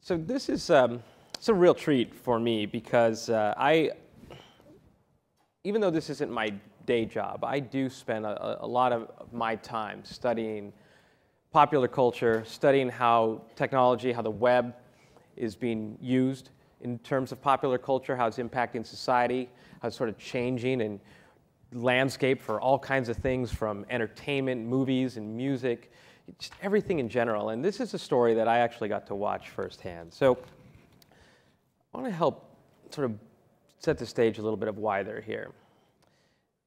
So this is it's a real treat for me because even though this isn't my day job, I do spend a lot of my time studying popular culture, studying how technology, how the web is being used in terms of popular culture, how it's impacting society, how it's sort of changing and landscape for all kinds of things from entertainment, movies, and music, just everything in general. And this is a story that I actually got to watch firsthand. So I want to help sort of set the stage a little bit of why they're here.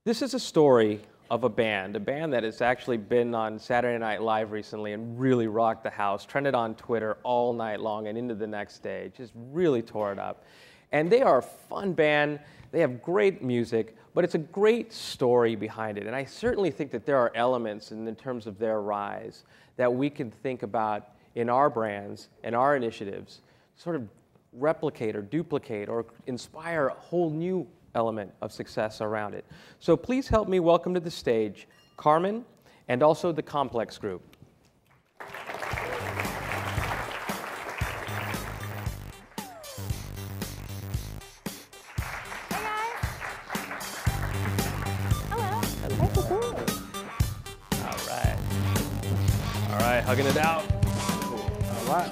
This is a story of a band that has actually been on Saturday Night Live recently and really rocked the house, trended on Twitter all night long and into the next day, just really tore it up. And they are a fun band, they have great music, but it's a great story behind it. And I certainly think that there are elements in terms of their rise that we can think about in our brands and our initiatives, sort of replicate or duplicate or inspire a whole new element of success around it. So please help me welcome to the stage Karmin and also the Complex Group. Hey guys. Hello. All right. All right, hugging it out. All right.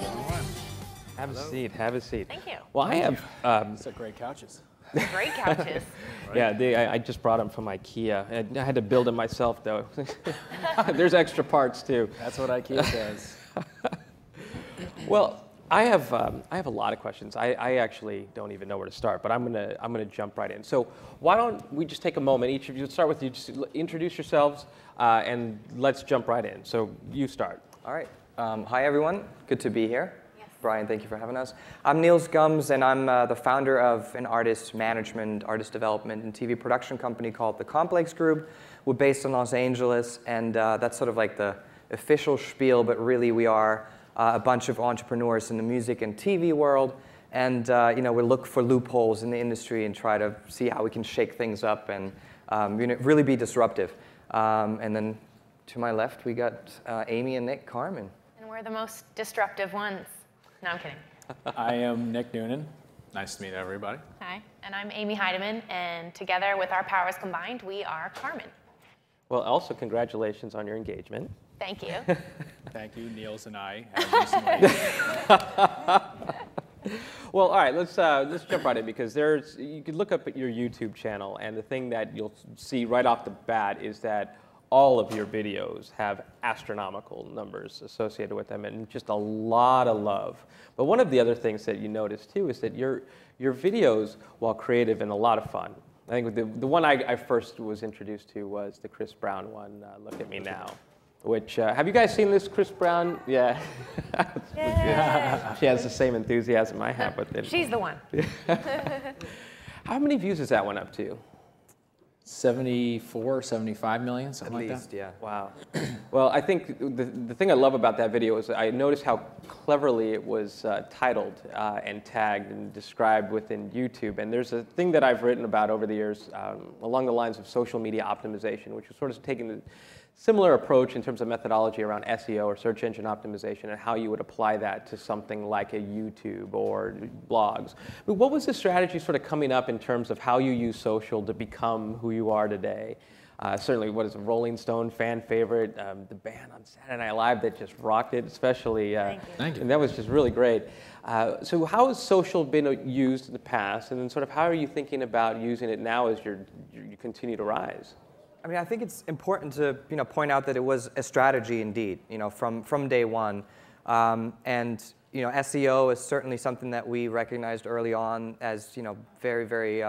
Have a seat, have a seat. Thank you. Well, I have... These are great couches. Great couches. Right. Yeah, I just brought them from IKEA. I had to build them myself, though. There's extra parts, too. That's what IKEA does. Well, I have a lot of questions. I actually don't even know where to start, but I'm gonna jump right in. So why don't we just take a moment, each of you, start with you, just introduce yourselves, and let's jump right in. So you start. All right. Hi, everyone. Good to be here. Brian, thank you for having us. I'm Nils Gums, and I'm the founder of an artist management, artist development, and TV production company called the Complex Group. We're based in Los Angeles, and that's sort of like the official spiel, but really we are a bunch of entrepreneurs in the music and TV world, and we look for loopholes in the industry and try to see how we can shake things up and really be disruptive. And then to my left, we got Amy and Nick Karmin. And we're the most disruptive ones. No, I'm kidding. I am Nick Noonan. Nice to meet everybody. Hi, and I'm Amy Heidemann, and together with our powers combined, we are Karmin. Well, also congratulations on your engagement. Thank you. Thank you, Nils and I have recently. Well, all right, let's jump right in because you could look up at your YouTube channel, and the thing that you'll see right off the bat is that all of your videos have astronomical numbers associated with them and just a lot of love. But one of the other things that you notice too is that your videos, while creative and a lot of fun, I think the one I first was introduced to was the Chris Brown one, Look at Me Now, which, have you guys seen this Chris Brown? Yeah. Yeah. She has the same enthusiasm I have with it. She's the one. How many views has that one up to? 74, 75 million, something like that. At least, yeah. Wow. Well, I think the thing I love about that video is I noticed how cleverly it was titled and tagged and described within YouTube. And there's a thing that I've written about over the years along the lines of social media optimization, which is sort of taking a similar approach in terms of methodology around SEO or search engine optimization and how you would apply that to something like a YouTube or blogs. But what was the strategy sort of coming up in terms of how you use social to become who you are today? Certainly, what is a Rolling Stone fan favorite, the band on Saturday Night Live that just rocked it, especially. Thank you. And that was just really great. So how has social been used in the past, and then sort of how are you thinking about using it now as you continue to rise? I mean, I think it's important to point out that it was a strategy indeed, from day one, and SEO is certainly something that we recognized early on as very, very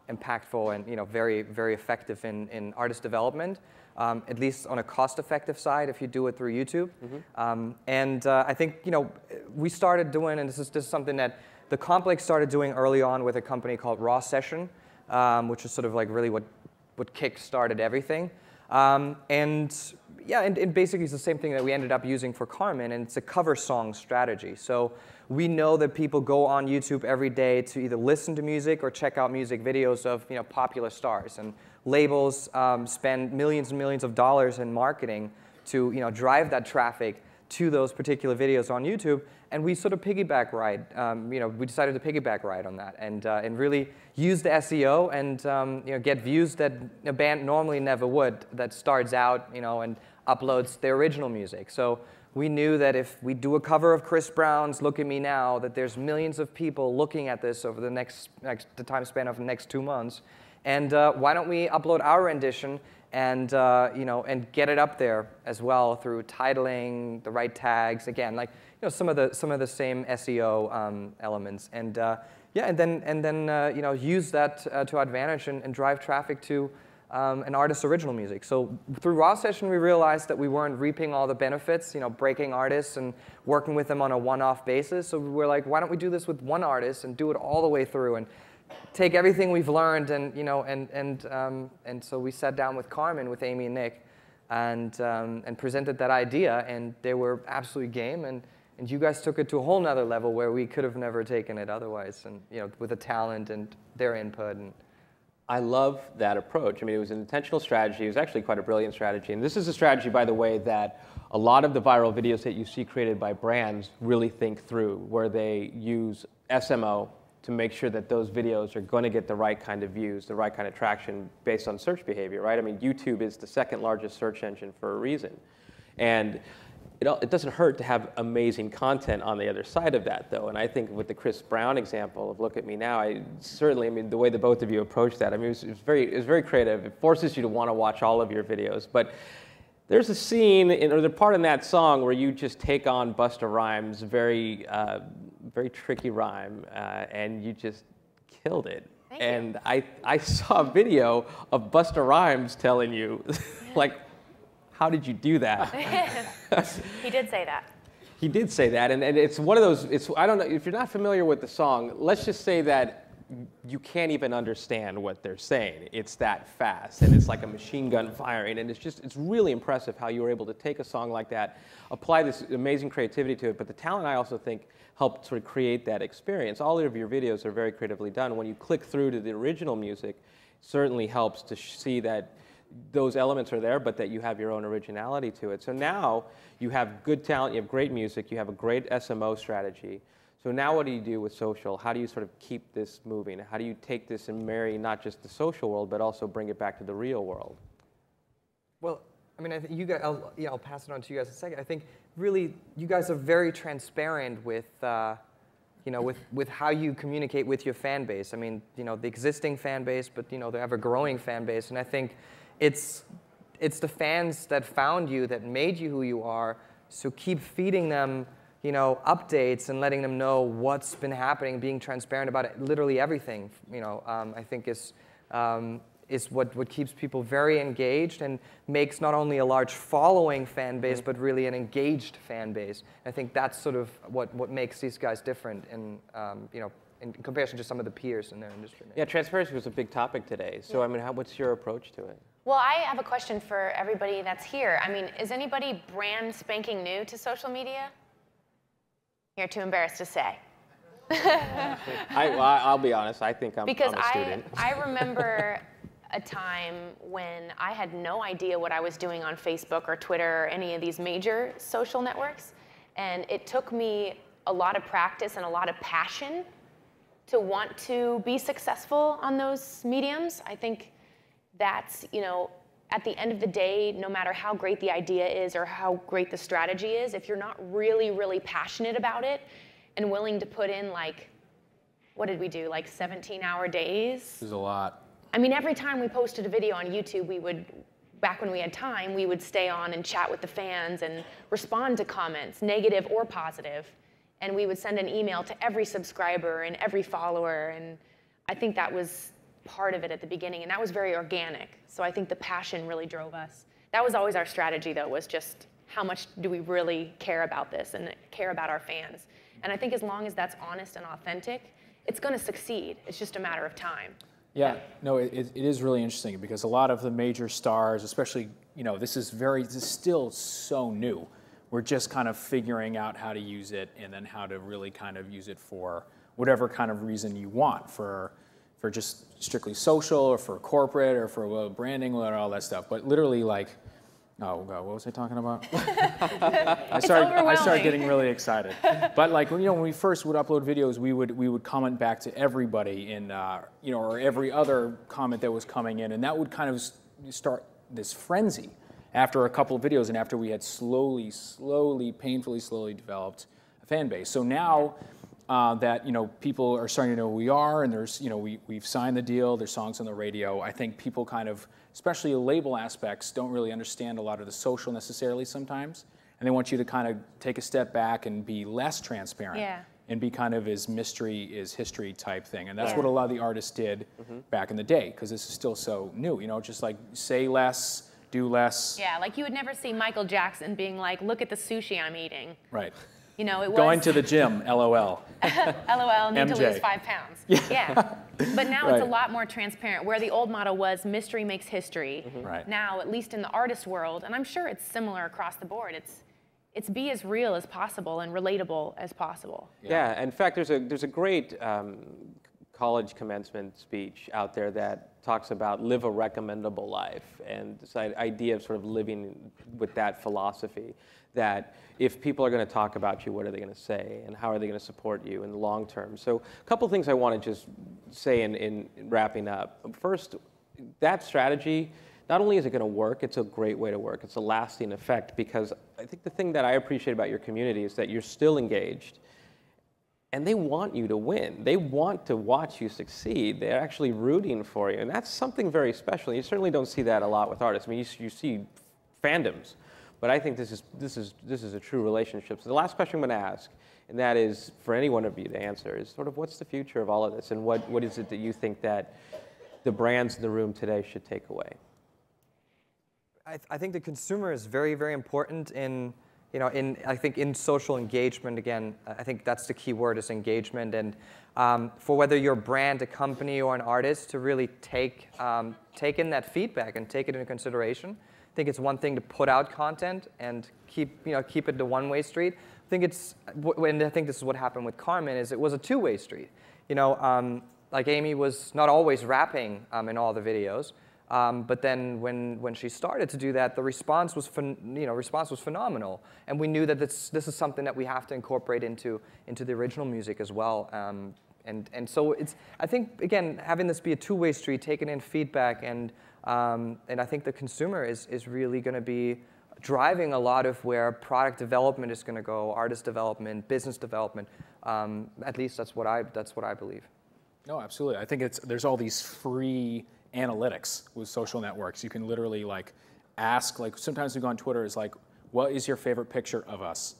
impactful and very, very effective in artist development, at least on a cost-effective side if you do it through YouTube. Mm-hmm. And I think we started doing, and this is something that the Complex started doing early on with a company called RAWsession, which is sort of like really what kick-started everything. And basically it's the same thing that we ended up using for Karmin, and it's a cover song strategy. So we know that people go on YouTube every day to either listen to music or check out music videos of popular stars, and labels spend millions and millions of dollars in marketing to drive that traffic to those particular videos on YouTube, and we sort of piggyback ride. We decided to piggyback ride on that, and really use the SEO and get views that a band normally never would. That starts out, and uploads their original music. So we knew that if we do a cover of Chris Brown's "Look at Me Now," that there's millions of people looking at this over the time span of the next 2 months, and why don't we upload our rendition and and get it up there as well through titling, the right tags, again, like some of the same SEO elements, and and then use that to our advantage and drive traffic to an artist's original music. So through RAWsession, we realized that we weren't reaping all the benefits, breaking artists and working with them on a one-off basis. So we were like, why don't we do this with one artist and do it all the way through and take everything we've learned and and so we sat down with Karmin, with Amy and Nick, and presented that idea, and they were absolutely game, and you guys took it to a whole nother level where we could have never taken it otherwise, and with the talent and their input. And I love that approach. I mean, it was an intentional strategy. It was actually quite a brilliant strategy. And this is a strategy, by the way, that a lot of the viral videos that you see created by brands really think through, where they use SMO to make sure that those videos are going to get the right kind of views, the right kind of traction based on search behavior, right? I mean, YouTube is the second largest search engine for a reason. And it doesn't hurt to have amazing content on the other side of that, though. And I think with the Chris Brown example of "Look at Me Now," the way the both of you approached that, I mean, it was very creative. It forces you to want to watch all of your videos. But there's a scene, or the part in that song where you just take on Busta Rhymes' very tricky rhyme, and you just killed it. Thank and you. I saw a video of Busta Rhymes telling you, like, how did you do that? He did say that. He did say that, and it's one of those, I don't know, if you're not familiar with the song, let's just say that you can't even understand what they're saying. It's that fast, and it's like a machine gun firing, and it's really impressive how you were able to take a song like that, apply this amazing creativity to it, but the talent, I also think, helped sort of create that experience. All of your videos are very creatively done. When you click through to the original music, it certainly helps to see that those elements are there, but that you have your own originality to it. So now you have good talent, you have great music, you have a great SMO strategy. So now what do you do with social? How do you sort of keep this moving? How do you take this and marry not just the social world, but also bring it back to the real world? Well, I mean, I think you guys, I'll pass it on to you guys in a second. I think really you guys are very transparent with with how you communicate with your fan base. I mean, the existing fan base, but the ever-growing fan base, and I think it's the fans that found you, that made you who you are. So keep feeding them, updates and letting them know what's been happening, being transparent about it, literally everything. I think is what keeps people very engaged and makes not only a large following fan base, but really an engaged fan base. I think that's sort of what makes these guys different in in comparison to some of the peers in their industry. Yeah, transparency was a big topic today. So I mean, what's your approach to it? Well, I have a question for everybody that's here. I mean, is anybody brand spanking new to social media? You're too embarrassed to say. I'll be honest, I think I'm a student. I remember a time when I had no idea what I was doing on Facebook or Twitter or any of these major social networks. And it took me a lot of practice and a lot of passion to want to be successful on those mediums. I think that's, at the end of the day, no matter how great the idea is or how great the strategy is, if you're not really, really passionate about it and willing to put in, like, what did we do, like 17-hour days? There's a lot. I mean, every time we posted a video on YouTube, we would, back when we had time, we would stay on and chat with the fans and respond to comments, negative or positive. And we would send an email to every subscriber and every follower. And I think that was part of it at the beginning. And that was very organic. So I think the passion really drove us. That was always our strategy, though, was just how much do we really care about this and care about our fans. And I think as long as that's honest and authentic, it's going to succeed. It's just a matter of time. Yeah, no, it is really interesting because a lot of the major stars, especially, this is still so new. We're just kind of figuring out how to use it and then how to really kind of use it for whatever kind of reason you want, for just strictly social or for corporate or for branding or all that stuff. But literally, like, Oh God, what was I talking about? I started getting really excited. But like when we first would upload videos, we would comment back to everybody in or every other comment that was coming in, and that would kind of start this frenzy after a couple of videos, and after we had painfully slowly developed a fan base. So now that people are starting to know who we are, and there's we've signed the deal, there's songs on the radio. I think people kind of, especially the label aspects, don't really understand a lot of the social necessarily sometimes, and they want you to kind of take a step back and be less transparent, and be kind of as mystery is history type thing, and that's what a lot of the artists did back in the day, because this is still so new. Just like say less, do less. Yeah, like you would never see Michael Jackson being like, "Look at the sushi I'm eating." Right. It was going to the gym, LOL. LOL, need to lose 5 pounds. Yeah. But now it's a Right. lot more transparent. Where the old model was mystery makes history. Right. Now, at least in the artist world, and I'm sure it's similar across the board, it's be as real as possible and relatable as possible. Yeah, in fact, there's a great college commencement speech out there that talks about live a recommendable life, and this idea of sort of living with that philosophy, that if people are going to talk about you, what are they going to say, and how are they going to support you in the long term? So a couple things I want to just say in wrapping up. First, that strategy, not only is it going to work, it's a great way to work. It's a lasting effect, because I think the thing that I appreciate about your community is that you're still engaged, and they want you to win. They want to watch you succeed. They're actually rooting for you, and that's something very special. You certainly don't see that a lot with artists. I mean, you see fandoms, but I think this is a true relationship. So the last question I'm going to ask, and that is for any one of you to answer, is sort of what's the future of all of this, and what is it that you think that the brands in the room today should take away? I think the consumer is very, very important in social engagement. Again, I think that's the key word, is engagement. And for whether you're a brand, a company, or an artist, to really take in that feedback and take it into consideration. I think it's one thing to put out content and keep it the one-way street. I think this is what happened with Karmin, is it was a two-way street. Like Amy was not always rapping in all the videos. But then when she started to do that, the response was phenomenal, and we knew that this is something that we have to incorporate into the original music as well. And so I think again, having this be a two-way street, taking in feedback, and I think the consumer is really going to be driving a lot of where product development is going to go, artist development, business development. At least that's what I believe. No, absolutely. I think there's all these free analytics with social networks. You can literally ask, sometimes we go on Twitter, is like, what is your favorite picture of us?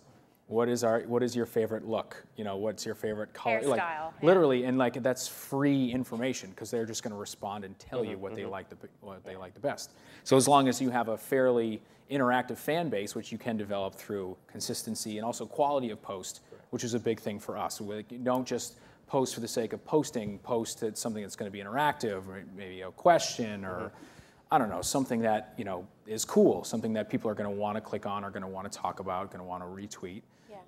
What is your favorite look? What's your favorite color? Hairstyle. Literally, and that's free information, because they're just going to respond and tell you what they like the best. So as long as you have a fairly interactive fan base, which you can develop through consistency and also quality of post, which is a big thing for us. You don't just post for the sake of posting, post at something that's going to be interactive, or maybe a question, or I don't know, something that is cool, something that people are going to want to click on, are going to want to talk about, going to want to retweet,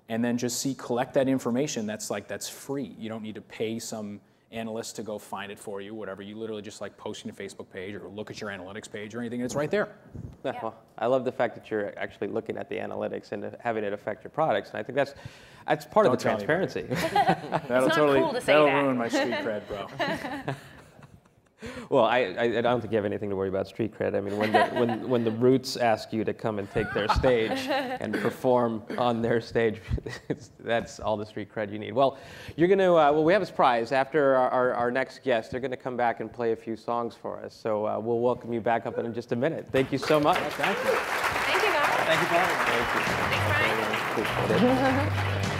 and then just collect that information. That's free. You don't need to pay some analyst to go find it for you, whatever. You literally just posting a Facebook page or look at your analytics page or anything. It's right there. Yeah. Well, I love the fact that you're actually looking at the analytics and having it affect your products, and I think that's part of the transparency. That'll ruin my street cred, bro. Well, I don't think you have anything to worry about street cred. I mean, when the Roots ask you to come and take their stage and perform on their stage, that's all the street cred you need. Well, you're going to. We have a surprise. After our next guest, they're going to come back and play a few songs for us. So we'll welcome you back up in just a minute. Thank you so much. Thank you. Thank you, guys. Thank you for having me. Thanks, Brian. Thank you.